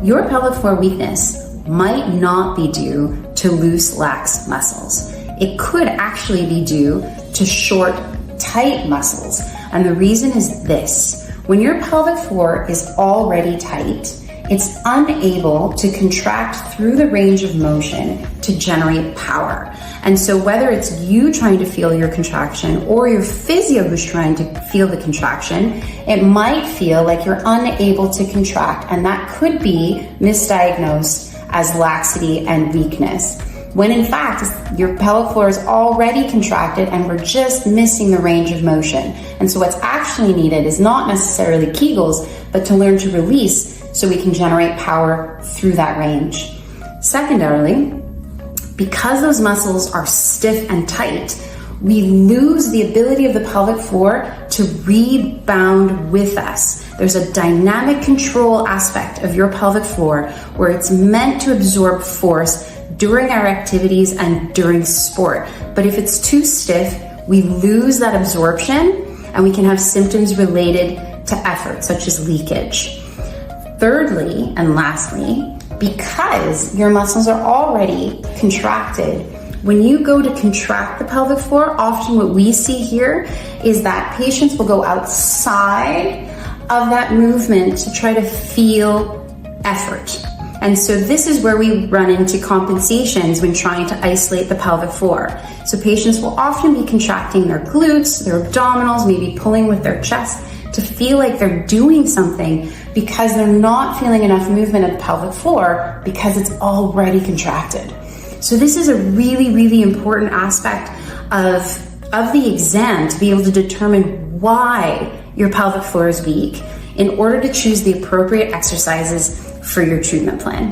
Your pelvic floor weakness might not be due to loose, lax muscles. It could actually be due to short, tight muscles. And the reason is this: when your pelvic floor is already tight, it's unable to contract through the range of motion to generate power. And so whether it's you trying to feel your contraction or your physio who's trying to feel the contraction, it might feel like you're unable to contract, and that could be misdiagnosed as laxity and weakness, when in fact your pelvic floor is already contracted and we're just missing the range of motion. And so what's actually needed is not necessarily Kegels, but to learn to release so we can generate power through that range. Secondarily, because those muscles are stiff and tight, we lose the ability of the pelvic floor to rebound with us. There's a dynamic control aspect of your pelvic floor where it's meant to absorb force during our activities and during sport. But if it's too stiff, we lose that absorption and we can have symptoms related to effort, such as leakage. Thirdly, and lastly, because your muscles are already contracted, when you go to contract the pelvic floor, often what we see here is that patients will go outside of that movement to try to feel effort. And so this is where we run into compensations when trying to isolate the pelvic floor. So patients will often be contracting their glutes, their abdominals, maybe pulling with their chest to feel like they're doing something because they're not feeling enough movement of the pelvic floor because it's already contracted. So this is a really, really important aspect of the exam to be able to determine why your pelvic floor is weak in order to choose the appropriate exercises for your treatment plan.